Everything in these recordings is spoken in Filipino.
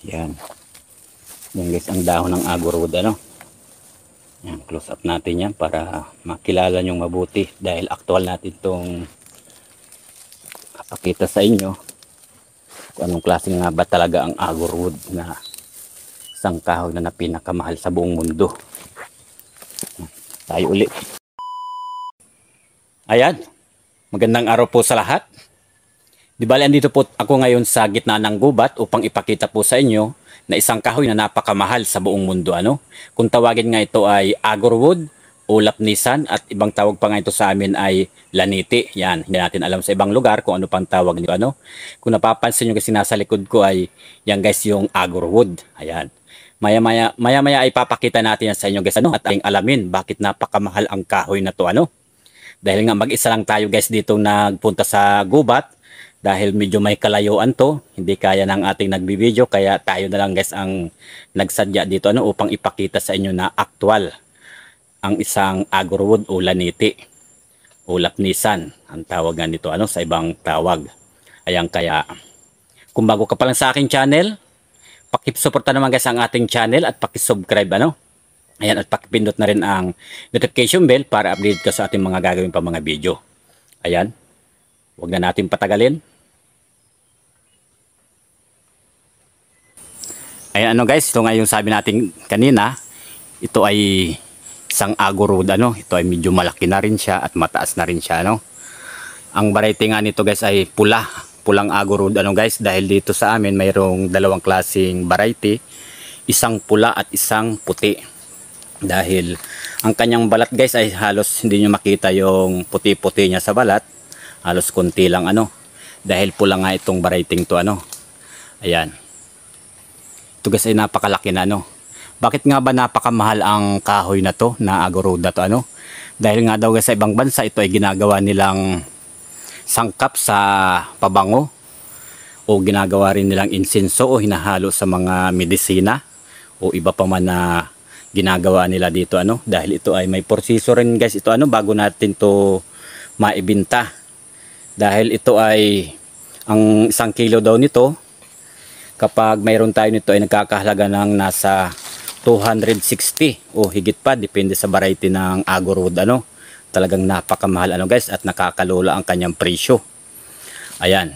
Yan. Yan guys, ang dahon ng agurwood, ano. Yan, close up natin yan para makilala nyo mabuti dahil actual natin itong kapakita sa inyo kung anong klaseng nga ba talaga ang agurwood na isang kahoy na pinakamahal sa buong mundo. Tayo ulit. Ayan, magandang araw po sa lahat. Di bali, andito po ako ngayon sa gitna ng gubat upang ipakita po sa inyo na isang kahoy na napakamahal sa buong mundo. Ano? Kung tawagin nga ito ay agurwood o lapnisan at ibang tawag pa nga ito sa amin ay laniti. Yan, hindi natin alam sa ibang lugar kung ano pang tawag nito. Ano? Kung napapansin nyo kasi nasa likod ko ay yan guys yung agurwood. Ayan. Maya-maya ay papakita natin yan sa inyo guys. Ano? At ating alamin bakit napakamahal ang kahoy na to. Ano? Dahil nga mag-isa lang tayo guys dito nagpunta sa gubat. Dahil medyo may kalayuan to, hindi kaya ng ating nagbibideo, kaya tayo na lang guys ang nagsadya dito ano, upang ipakita sa inyo na actual ang isang agurwood o laniti o lapnisan ang tawag nga nito ano, sa ibang tawag. Ayan, kaya kung bago ka pa lang sa aking channel, pakisuporta naman guys ang ating channel at pakisubscribe ano. Ayan, at pakipindot na rin ang notification bell para update ka sa ating mga gagawin pa mga video. Ayan, huwag na natin patagalin. Ayan ano guys, ito nga yung sabi natin kanina, ito ay isang agurwood ano, ito ay medyo malaki na rin siya at mataas na rin siya ano. Ang variety nga nito guys ay pulang agurwood ano guys, dahil dito sa amin mayroong dalawang klaseng variety, isang pula at isang puti. Dahil ang kanyang balat guys ay halos hindi nyo makita yung puti-puti niya sa balat, halos konti lang ano, dahil pula nga itong variety to ano. Ayan. Ito guys ay napakalaki na ano. Bakit nga ba napakamahal ang kahoy na to, na agurwood na to ano? Dahil nga daw guys sa ibang bansa ito ay ginagawa nilang sangkap sa pabango o ginagawa rin nilang insenso o hinahalo sa mga medisina o iba pa man na ginagawa nila dito ano. Dahil ito ay may proseso rin guys ito ano bago natin to maibenta. Dahil ito ay ang 1 kilo daw nito, kapag mayroon tayo nito ay nagkakahalaga ng nasa 260 o higit pa, depende sa variety ng agurwood ano. Talagang napakamahal ano guys at nakakalola ang kanyang presyo. Ayan,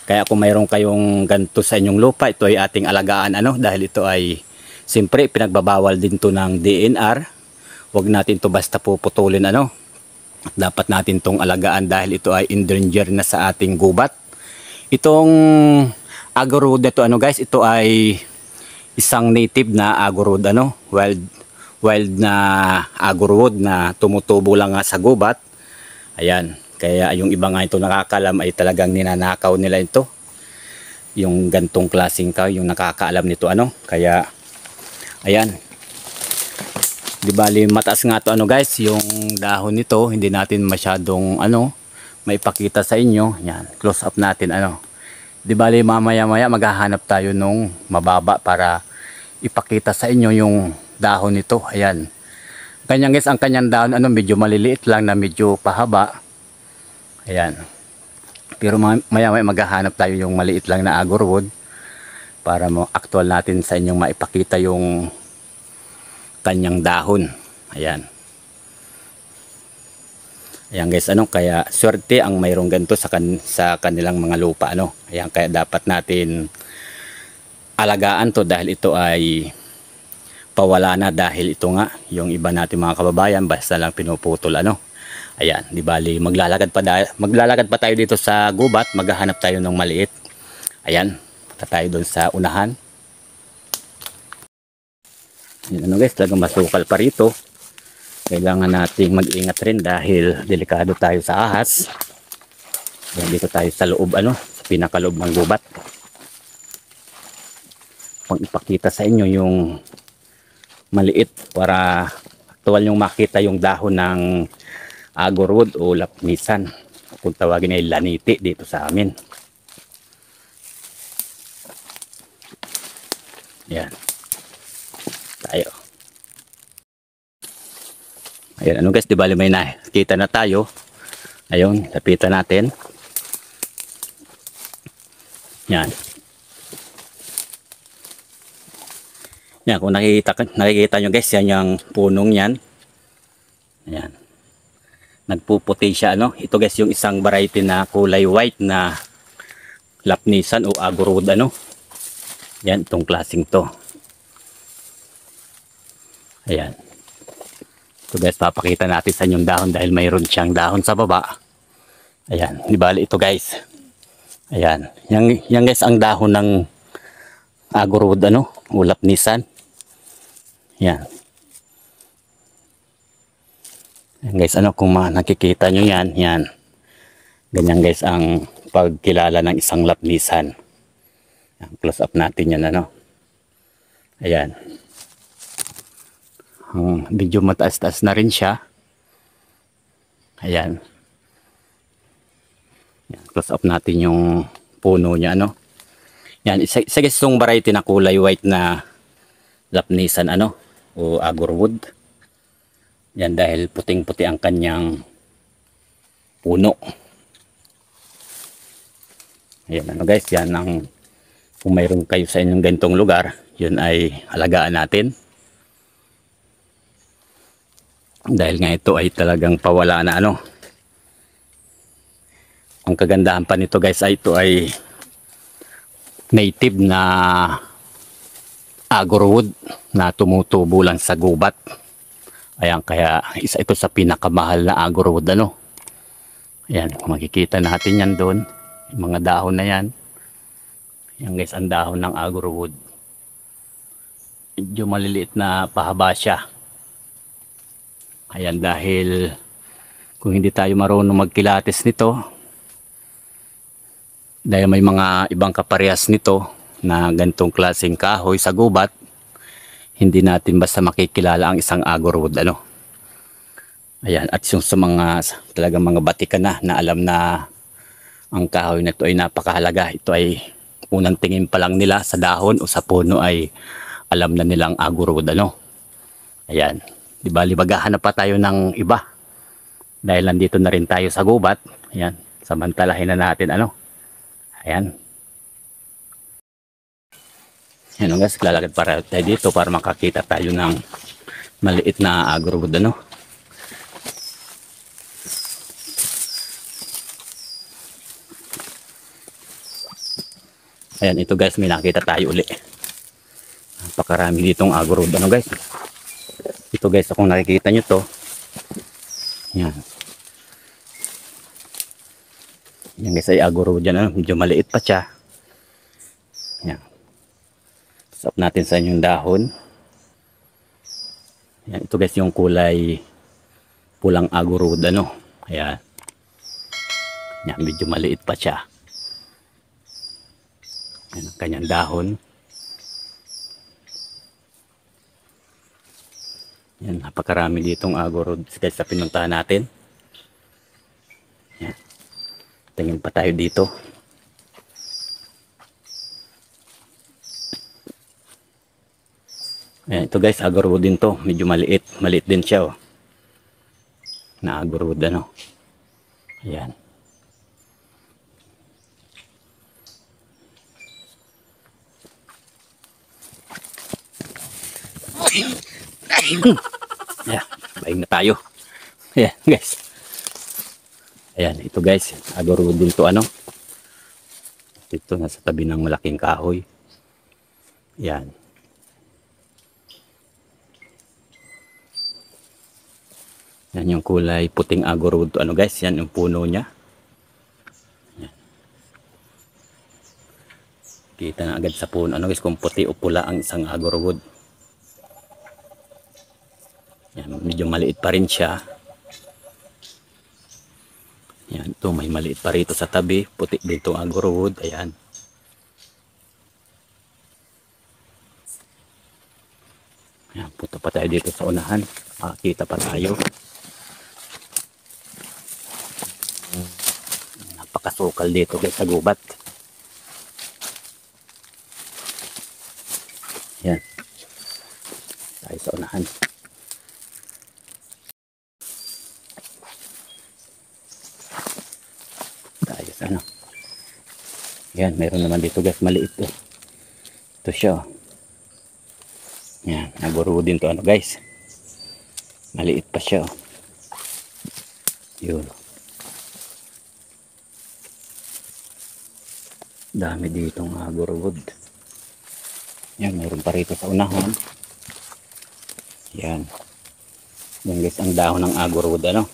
kaya kung mayroon kayong ganito sa inyong lupa, ito ay ating alagaan ano, dahil ito ay siyempre pinagbabawal din to ng DNR. Huwag natin to basta puputulin ano. Dapat natin tong alagaan dahil ito ay endangered na sa ating gubat. Itong agurwood na to ano guys, ito ay isang native na agurwood ano, wild na agurwood na tumutubo lang nga sa gubat. Ayan, kaya yung iba nga ito nakakalam ay talagang ninanakaw nila ito. Yung gantong klaseng kahoy, yung nakakaalam nito ano. Kaya ayan, di bali mataas nga to ano guys, yung dahon nito hindi natin masyadong ano maipakita sa inyo. Yan, close up natin ano. Di bali mamaya-maya maghahanap tayo nung mababa para ipakita sa inyo yung dahon nito. Ayan. Ganyan guys, ang kanyang dahon ano medyo maliliit lang na medyo pahaba. Ayan. Pero maya-maya maghahanap tayo yung maliit lang na agurwood para mo actual natin sa inyong maipakita yung kanyang dahon. Ayan. Ayan guys ano, kaya swerte ang mayroong ganito sa kanilang mga lupa ano. Ayan, kaya dapat natin alagaan to dahil ito ay pawala na, dahil ito nga yung iba natin mga kababayan basta lang pinuputol ano. Ayan, di bali maglalakad pa tayo dito sa gubat, maghahanap tayo ng maliit. Ayan, punta tayo doon sa unahan. Ayan ano guys, talagang masukal pa rito. Kailangan nating mag-ingat rin dahil delikado tayo sa ahas. Ayan, dito tayo sa loob ano, sa pinakaloob ng gubat. Pang ipakita sa inyo yung maliit para actual yung makita yung dahon ng agurwood o lapnisan. Kung tawagin ay laniti dito sa amin. Ayan. Tayo. Ayan ano guys, di bali may nakita na tayo. Ayun, lapitan natin. Yan. Yan, kung nakikita nyo guys, yan yung punong yan. Ayan. Nagpuputi siya, ano. Ito guys, yung isang variety na kulay white na lapnisan o agurwood, ano. Yan, itong klaseng to. Ayan. Ito guys, papakita natin sa inyong dahon dahil mayroon siyang dahon sa baba. Ayan, di bali ito guys. Ayan, yan guys ang dahon ng agurwood, ano, o lapnisan. Yan. Yan guys, ano, kung nakikita nyo yan, yan. Ganyan guys ang pagkilala ng isang lapnisan. Yan, close up natin yan, ano. Ayan. Medyo mataas-taas na rin siya. Ayan. Yan, close up natin yung puno niya, ano. Yan, isa guys itong variety na kulay white na lapnisan, ano, o agurwood. Yan, dahil puting-puti ang kanyang puno. Ayan, ano guys, yan ang, kung mayroon kayo sa inyong ganitong lugar, yun ay alagaan natin. Dahil nga ito ay talagang pawala na, ano. Ang kagandahan pa nito guys ay ito ay native na agurwood na tumutubo lang sa gubat. Ayan, kaya isa ito sa pinakamahal na agurwood, ano. Ayan, makikita natin yan doon. Yung mga dahon na yan. Yan guys, ang dahon ng agurwood. Medyo maliliit na pahaba siya. Ayan, dahil kung hindi tayo marunong magkilates nito, dahil may mga ibang kaparehas nito na ganitong klaseng kahoy sa gubat, hindi natin basta makikilala ang isang agurwood, ano. Ayan, at yung sa mga talagang mga batikan na alam na ang kahoy na ito ay napakahalaga. Ito ay unang tingin pa lang nila sa dahon o sa puno ay alam na nilang agurwood, ano. Ayan. Di ba, maghahanap pa tayo ng iba. Dahil nandito na rin tayo sa gubat. Ayan. Samantalahin na natin, ano. Ayan. Ayan guys, lalakad para tayo dito para makakita tayo ng maliit na agurwood, ano. Ayan, ito guys, may nakita tayo uli. Napakarami ditong agurwood, ano guys. Ito guys, kung nakikita nyo to. Yan. Yan guys ay agurwood dyan, ano? Medyo maliit pa siya. Yan. Stop natin sa inyong dahon. Yan, ito guys yung kulay pulang agurwood, ano. Ayan. Yan, medyo maliit pa siya. Yan ang kanyang dahon. Yan, napakarami ditong agurwood guys sa pinuntahan natin. Yan. Tingin pa tayo dito. Yan, ito guys, agurwood din to. Medyo maliit. Maliit din siya, oh. Na agurwood, ano. Ayan. Ayan, baing na tayo. Ayan guys. Ayan, ito guys, agurwood din to, ano. Ito nasa tabi ng malaking kahoy. Ayan. Yan yung kulay puting agurwood to, ano guys. Yan yung puno niya. Ayan. Kita na agad sa puno, ano guys, kung puti o pula ang isang agurwood. Yan, medyo maliit pa rin siya. Yan, ito may maliit pa rito sa tabi. Puti din itong agurwood. Ayan. Yan, punta pa tayo dito sa unahan. Kita pa tayo. Napakasukal dito guys sa gubat. Yan. Tayo sa unahan. Ano. Yan, meron naman dito guys, maliit to. Ito siya. Yan, aguro din to ano guys. Maliit pa siya. Oh. Yun. Dami ditong agurwood. Yan, mayroon pa rito sa unahan. Yan. Yan guys, ang dahon ng agurwood ano.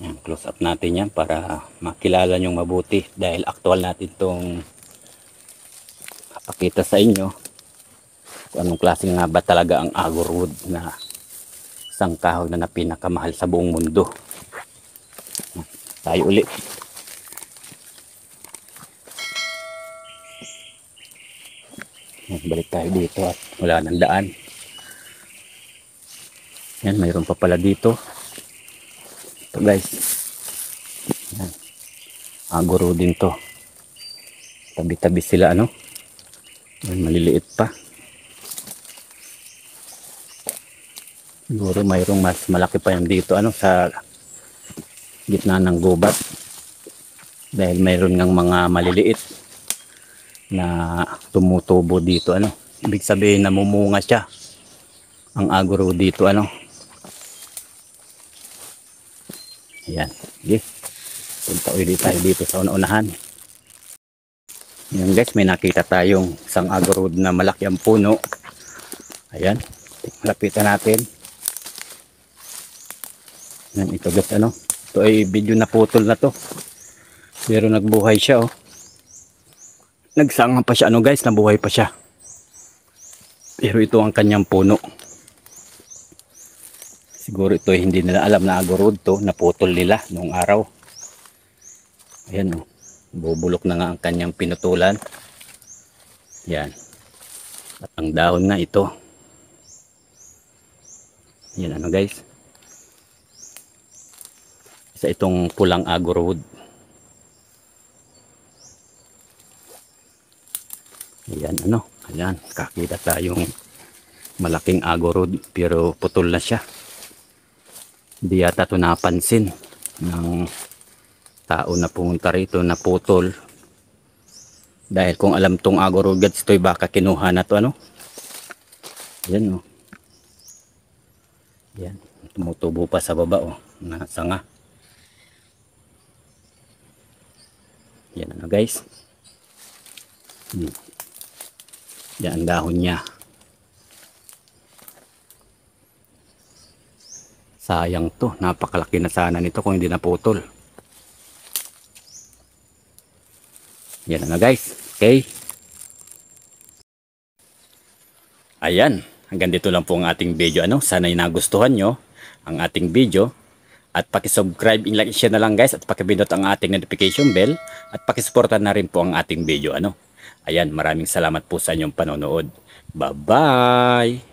Yan, close up natin yan para makilala nyo mabuti. Dahil actual natin itong pakita sa inyo kung anong klase nga ba talaga ang agurwood na isang kahoy na pinakamahal sa buong mundo. Tayo ulit. Balik tayo dito at wala nang daan. Yan, mayroon pa pala dito. Ito guys. Yan. Aguro din to. Tabi-tabi sila ano. Yan, maliliit pa. Siguro mayroong mas malaki pa yan dito ano sa gitna ng gubat. Dahil mayroon ngang mga maliliit na tumutubo dito ano. Ibig sabihin namumunga siya ang aguro dito ano. Ayan, okay. Punta ulit tayo dito sa unahan. Ayan guys, may nakita tayong isang aguro na malaki ang puno. Ayan, lapitan natin. Ayan, ito guys ano. Ito ay video na putol na to. Pero nagbuhay siya oh. Nagsanga pa siya ano guys, nabuhay pa siya. Pero ito ang kanyang puno. Siguro ito hindi nila alam na agurod to, naputol nila noong araw. Ayan oh, bubulok na nga ang kanyang pinutulan. Yan. At ang dahon nga ito. Yan ano guys. Sa itong pulang agurod. Ayan ano, ayan, kakita tayong malaking agurod pero putol na siya. Hindi yata ito napansin ng tao na pumunta rito na putol. Dahil kung alam tong agurod guys, ito'y baka kinuha na to ano. Ayan oh. Ayan, tumutubo pa sa baba oh, na sanga. Ayan ano guys. Yan ang dahon niya. Sayang to, napakalaki na sana nito kung hindi naputol. Yan na guys, okay. Ayan, hanggang dito lang po ang ating video ano. Sana'y nagustuhan nyo ang ating video. At pakisubscribe, like, share na lang guys. At pakipindot ang ating notification bell. At pakisuporta na rin po ang ating video ano. Ayan, maraming salamat po sa inyong panonood. Bye-bye!